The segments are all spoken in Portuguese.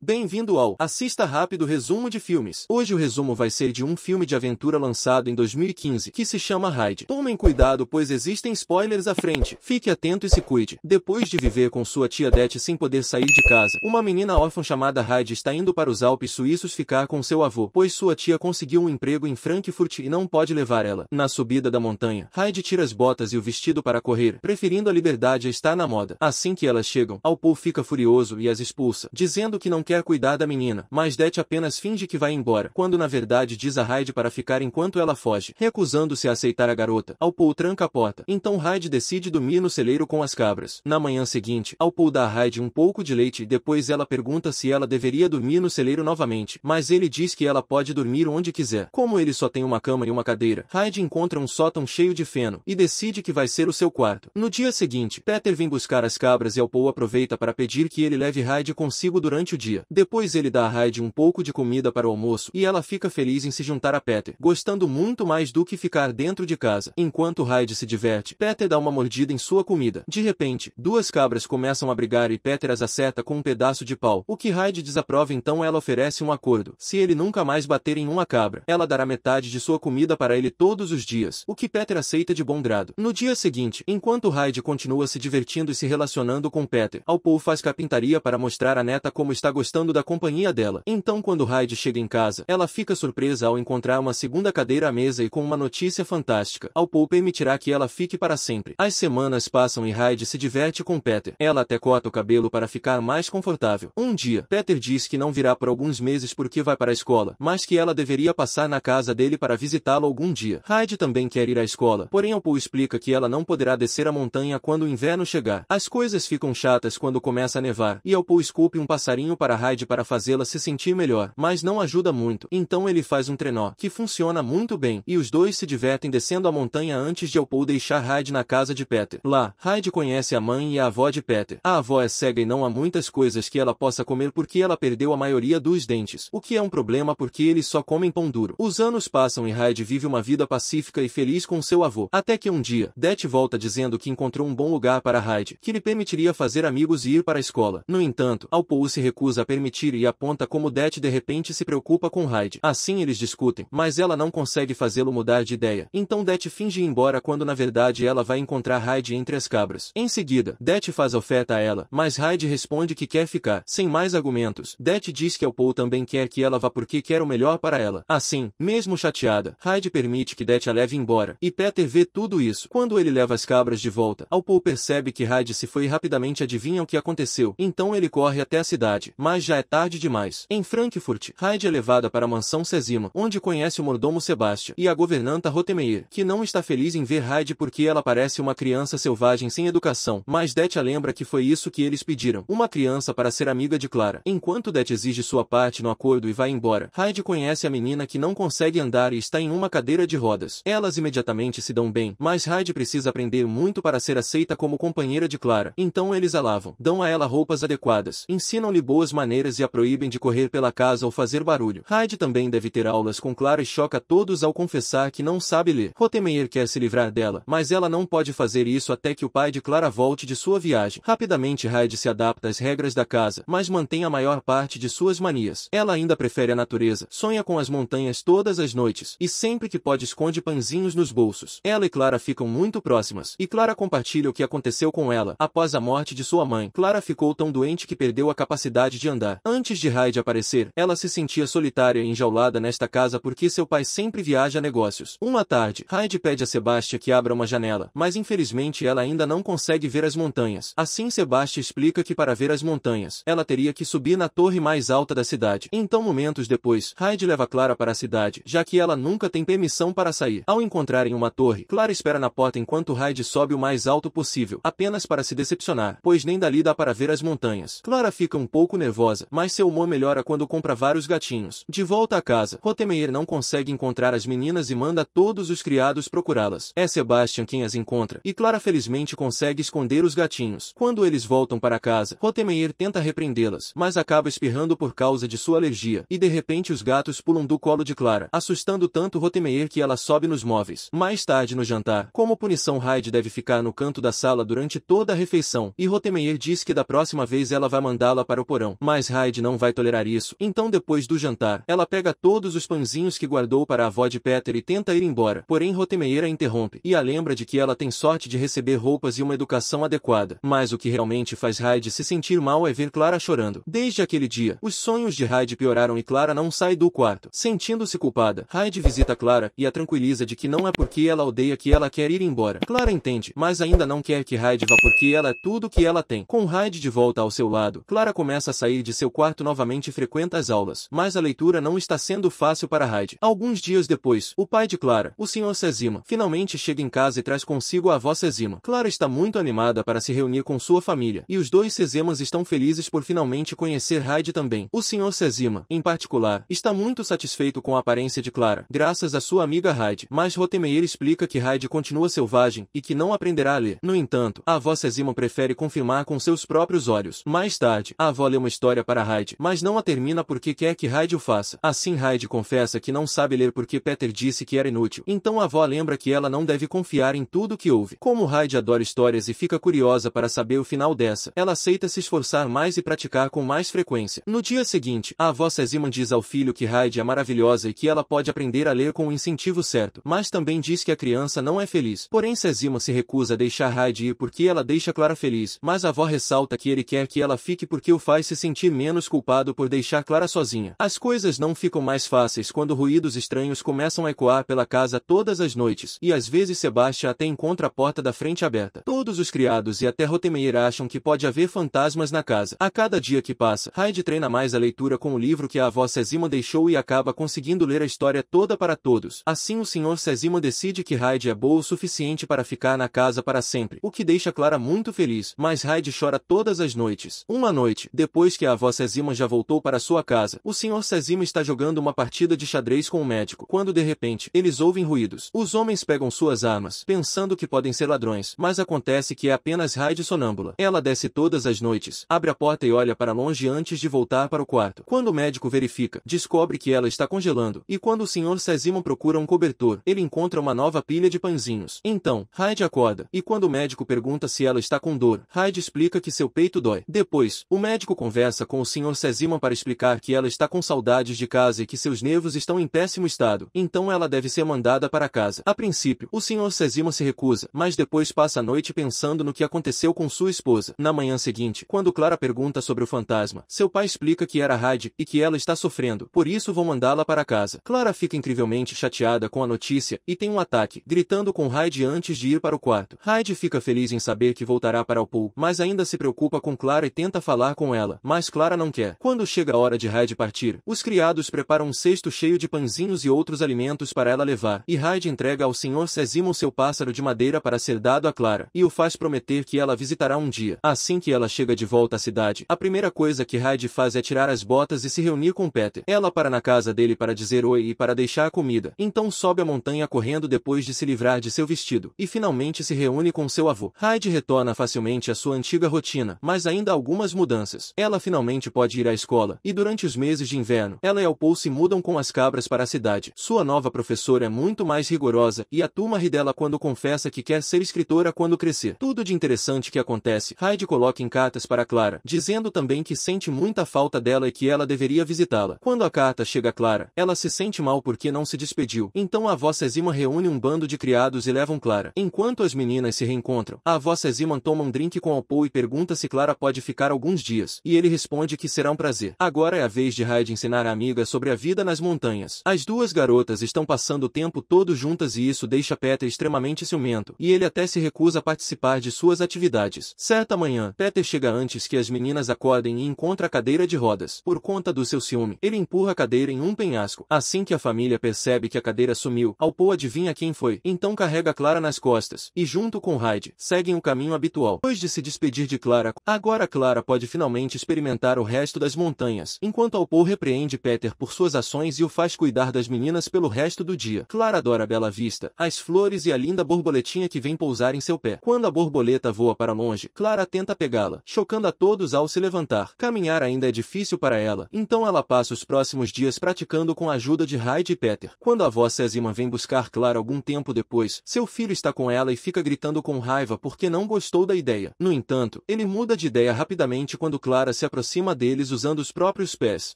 Bem-vindo ao Assista Rápido Resumo de Filmes. Hoje o resumo vai ser de um filme de aventura lançado em 2015, que se chama Ride. Tomem cuidado pois existem spoilers à frente. Fique atento e se cuide. Depois de viver com sua tia Det sem poder sair de casa, uma menina órfã chamada Ride está indo para os Alpes suíços ficar com seu avô, pois sua tia conseguiu um emprego em Frankfurt e não pode levar ela. Na subida da montanha, Ride tira as botas e o vestido para correr, preferindo a liberdade a estar na moda. Assim que elas chegam, Alpo fica furioso e as expulsa, dizendo que não quer cuidar da menina, mas Det apenas finge que vai embora, quando na verdade diz a Ride para ficar enquanto ela foge. Recusando-se a aceitar a garota, Alpo tranca a porta, então Ride decide dormir no celeiro com as cabras. Na manhã seguinte, Alpo dá a Ride um pouco de leite e depois ela pergunta se ela deveria dormir no celeiro novamente, mas ele diz que ela pode dormir onde quiser. Como ele só tem uma cama e uma cadeira, Ride encontra um sótão cheio de feno, e decide que vai ser o seu quarto. No dia seguinte, Peter vem buscar as cabras e Alpo aproveita para pedir que ele leve Ride consigo durante o dia. Depois ele dá a Ride um pouco de comida para o almoço, e ela fica feliz em se juntar a Peter, gostando muito mais do que ficar dentro de casa. Enquanto Ride se diverte, Peter dá uma mordida em sua comida. De repente, duas cabras começam a brigar e Peter as acerta com um pedaço de pau, o que Ride desaprova, então ela oferece um acordo. Se ele nunca mais bater em uma cabra, ela dará metade de sua comida para ele todos os dias, o que Peter aceita de bom grado. No dia seguinte, enquanto Ride continua se divertindo e se relacionando com Peter, Alpo faz carpintaria para mostrar à neta como está gostando da companhia dela. Então quando Ride chega em casa, ela fica surpresa ao encontrar uma segunda cadeira à mesa e com uma notícia fantástica. Alpo permitirá que ela fique para sempre. As semanas passam e Ride se diverte com Peter. Ela até corta o cabelo para ficar mais confortável. Um dia, Peter diz que não virá por alguns meses porque vai para a escola, mas que ela deveria passar na casa dele para visitá-lo algum dia. Ride também quer ir à escola, porém Alpo explica que ela não poderá descer a montanha quando o inverno chegar. As coisas ficam chatas quando começa a nevar, e Alpo esculpe um passarinho para Ride para fazê-la se sentir melhor, mas não ajuda muito. Então ele faz um trenó, que funciona muito bem, e os dois se divertem descendo a montanha antes de Alpo deixar Ride na casa de Peter. Lá, Ride conhece a mãe e a avó de Peter. A avó é cega e não há muitas coisas que ela possa comer porque ela perdeu a maioria dos dentes, o que é um problema porque eles só comem pão duro. Os anos passam e Ride vive uma vida pacífica e feliz com seu avô, até que um dia, Det volta dizendo que encontrou um bom lugar para Ride, que lhe permitiria fazer amigos e ir para a escola. No entanto, Alpo se recusa a permitir e aponta como Det de repente se preocupa com Ride. Assim eles discutem, mas ela não consegue fazê-lo mudar de ideia. Então Det finge ir embora quando na verdade ela vai encontrar Ride entre as cabras. Em seguida, Det faz oferta a ela, mas Ride responde que quer ficar. Sem mais argumentos, Det diz que Alpo também quer que ela vá porque quer o melhor para ela. Assim, mesmo chateada, Ride permite que Det a leve embora, e Peter vê tudo isso. Quando ele leva as cabras de volta, Alpo percebe que Ride se foi e rapidamente adivinha o que aconteceu. Então ele corre até a cidade, mas já é tarde demais. Em Frankfurt, Ride é levada para a mansão Sezima, onde conhece o mordomo Sebastian e a governanta Rotmeyer, que não está feliz em ver Ride porque ela parece uma criança selvagem sem educação, mas Det a lembra que foi isso que eles pediram, uma criança para ser amiga de Clara. Enquanto Det exige sua parte no acordo e vai embora, Ride conhece a menina que não consegue andar e está em uma cadeira de rodas. Elas imediatamente se dão bem, mas Ride precisa aprender muito para ser aceita como companheira de Clara. Então eles a lavam, dão a ela roupas adequadas, ensinam-lhe boas maneiras e a proíbem de correr pela casa ou fazer barulho. Ride também deve ter aulas com Clara e choca todos ao confessar que não sabe ler. Rotmeyer quer se livrar dela, mas ela não pode fazer isso até que o pai de Clara volte de sua viagem. Rapidamente Ride se adapta às regras da casa, mas mantém a maior parte de suas manias. Ela ainda prefere a natureza, sonha com as montanhas todas as noites, e sempre que pode esconde pãezinhos nos bolsos. Ela e Clara ficam muito próximas, e Clara compartilha o que aconteceu com ela. Após a morte de sua mãe, Clara ficou tão doente que perdeu a capacidade de andar. Antes de Ride aparecer, ela se sentia solitária e enjaulada nesta casa porque seu pai sempre viaja a negócios. Uma tarde, Ride pede a Sebastian que abra uma janela, mas infelizmente ela ainda não consegue ver as montanhas. Assim Sebastian explica que para ver as montanhas, ela teria que subir na torre mais alta da cidade. Então momentos depois, Ride leva Clara para a cidade, já que ela nunca tem permissão para sair. Ao encontrarem uma torre, Clara espera na porta enquanto Ride sobe o mais alto possível, apenas para se decepcionar, pois nem dali dá para ver as montanhas. Clara fica um pouco nervosa, mas seu humor melhora quando compra vários gatinhos. De volta a casa, Rotmeyer não consegue encontrar as meninas e manda todos os criados procurá-las. É Sebastian quem as encontra, e Clara felizmente consegue esconder os gatinhos. Quando eles voltam para casa, Rotmeyer tenta repreendê-las, mas acaba espirrando por causa de sua alergia, e de repente os gatos pulam do colo de Clara, assustando tanto Rotmeyer que ela sobe nos móveis. Mais tarde no jantar, como punição Ride deve ficar no canto da sala durante toda a refeição, e Rotmeyer diz que da próxima vez ela vai mandá-la para o porão, mas mas Hyde não vai tolerar isso. Então depois do jantar, ela pega todos os pãezinhos que guardou para a avó de Peter e tenta ir embora. Porém Rottenmeier a interrompe e a lembra de que ela tem sorte de receber roupas e uma educação adequada. Mas o que realmente faz Hyde se sentir mal é ver Clara chorando. Desde aquele dia, os sonhos de Hyde pioraram e Clara não sai do quarto. Sentindo-se culpada, Hyde visita Clara e a tranquiliza de que não é porque ela odeia que ela quer ir embora. Clara entende, mas ainda não quer que Hyde vá porque ela é tudo que ela tem. Com Hyde de volta ao seu lado, Clara começa a sair de seu quarto novamente e frequenta as aulas. Mas a leitura não está sendo fácil para Hyde. Alguns dias depois, o pai de Clara, o Sr. Sezima, finalmente chega em casa e traz consigo a avó Sezima. Clara está muito animada para se reunir com sua família, e os dois Sezimas estão felizes por finalmente conhecer Hyde também. O Sr. Sezima, em particular, está muito satisfeito com a aparência de Clara, graças à sua amiga Hyde. Mas Rottenmeier explica que Hyde continua selvagem e que não aprenderá a ler. No entanto, a avó Sezima prefere confirmar com seus próprios olhos. Mais tarde, a avó lê uma história para Hyde, mas não a termina porque quer que Hyde o faça. Assim Hyde confessa que não sabe ler porque Peter disse que era inútil. Então a avó lembra que ela não deve confiar em tudo que ouve. Como Hyde adora histórias e fica curiosa para saber o final dessa, ela aceita se esforçar mais e praticar com mais frequência. No dia seguinte, a avó Sezima diz ao filho que Hyde é maravilhosa e que ela pode aprender a ler com o incentivo certo, mas também diz que a criança não é feliz. Porém Sezima se recusa a deixar Hyde ir porque ela deixa Clara feliz, mas a avó ressalta que ele quer que ela fique porque o faz se sentir menos culpado por deixar Clara sozinha. As coisas não ficam mais fáceis quando ruídos estranhos começam a ecoar pela casa todas as noites, e às vezes Sebastian até encontra a porta da frente aberta. Todos os criados e até Rottenmeier acham que pode haver fantasmas na casa. A cada dia que passa, Hyde treina mais a leitura com o livro que a avó Sezima deixou e acaba conseguindo ler a história toda para todos. Assim o Sr. Sezima decide que Hyde é boa o suficiente para ficar na casa para sempre, o que deixa Clara muito feliz, mas Hyde chora todas as noites. Uma noite, depois que a avó Sezima já voltou para sua casa, o Sr. Sezima está jogando uma partida de xadrez com o médico, quando de repente, eles ouvem ruídos. Os homens pegam suas armas, pensando que podem ser ladrões, mas acontece que é apenas Hyde sonâmbula. Ela desce todas as noites, abre a porta e olha para longe antes de voltar para o quarto. Quando o médico verifica, descobre que ela está congelando, e quando o Sr. Sezima procura um cobertor, ele encontra uma nova pilha de pãezinhos. Então, Hyde acorda, e quando o médico pergunta se ela está com dor, Hyde explica que seu peito dói. Depois, o médico conversa com o Sr. Sezima para explicar que ela está com saudades de casa e que seus nervos estão em péssimo estado, então ela deve ser mandada para casa. A princípio, o Sr. Sezima se recusa, mas depois passa a noite pensando no que aconteceu com sua esposa. Na manhã seguinte, quando Clara pergunta sobre o fantasma, seu pai explica que era Hyde e que ela está sofrendo, por isso vão mandá-la para casa. Clara fica incrivelmente chateada com a notícia e tem um ataque, gritando com Hyde antes de ir para o quarto. Hyde fica feliz em saber que voltará para o pool, mas ainda se preocupa com Clara e tenta falar com ela, mas Clara não quer. Quando chega a hora de Hyde partir, os criados preparam um cesto cheio de pãezinhos e outros alimentos para ela levar, e Hyde entrega ao Sr. Sezima o seu pássaro de madeira para ser dado a Clara, e o faz prometer que ela visitará um dia. Assim que ela chega de volta à cidade, a primeira coisa que Hyde faz é tirar as botas e se reunir com Peter. Ela para na casa dele para dizer oi e para deixar a comida, então sobe a montanha correndo depois de se livrar de seu vestido, e finalmente se reúne com seu avô. Hyde retorna facilmente à sua antiga rotina, mas ainda há algumas mudanças. Ela finalmente pode ir à escola, e durante os meses de inverno, ela e Paul se mudam com as cabras para a cidade. Sua nova professora é muito mais rigorosa, e a turma ri dela quando confessa que quer ser escritora quando crescer. Tudo de interessante que acontece, Hyde coloca em cartas para Clara, dizendo também que sente muita falta dela e que ela deveria visitá-la. Quando a carta chega a Clara, ela se sente mal porque não se despediu, então a avó Sezima reúne um bando de criados e levam Clara. Enquanto as meninas se reencontram, a avó Sezima toma um drink com Paul e pergunta se Clara pode ficar alguns dias, e ele responde que será um prazer. Agora é a vez de Hyde ensinar a amiga sobre a vida nas montanhas. As duas garotas estão passando o tempo todo juntas e isso deixa Peter extremamente ciumento, e ele até se recusa a participar de suas atividades. Certa manhã, Peter chega antes que as meninas acordem e encontra a cadeira de rodas. Por conta do seu ciúme, ele empurra a cadeira em um penhasco. Assim que a família percebe que a cadeira sumiu, Paul adivinha quem foi, então carrega Clara nas costas, e junto com Hyde, seguem o caminho habitual. Depois de se despedir de Clara, agora Clara pode finalmente experimentar o resto das montanhas, enquanto Paul repreende Peter por suas ações e o faz cuidar das meninas pelo resto do dia. Clara adora a bela vista, as flores e a linda borboletinha que vem pousar em seu pé. Quando a borboleta voa para longe, Clara tenta pegá-la, chocando a todos ao se levantar. Caminhar ainda é difícil para ela, então ela passa os próximos dias praticando com a ajuda de Hyde e Peter. Quando a avó Sezima vem buscar Clara algum tempo depois, seu filho está com ela e fica gritando com raiva porque não gostou da ideia. No entanto, ele muda de ideia rapidamente quando Clara se aproxima deles usando os próprios pés.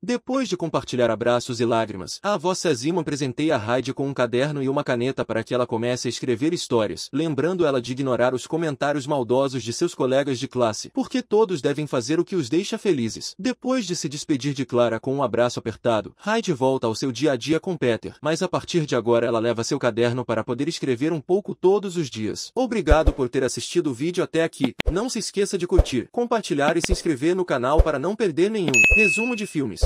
Depois de compartilhar abraços e lágrimas, a avó Sazima presenteia a Heidi com um caderno e uma caneta para que ela comece a escrever histórias, lembrando ela de ignorar os comentários maldosos de seus colegas de classe, porque todos devem fazer o que os deixa felizes. Depois de se despedir de Clara com um abraço apertado, Heidi volta ao seu dia a dia com Peter, mas a partir de agora ela leva seu caderno para poder escrever um pouco todos os dias. Obrigado por ter assistido o vídeo até aqui. Não se esqueça de curtir, compartilhar e se inscrever no canal para não perder nenhum resumo de filmes.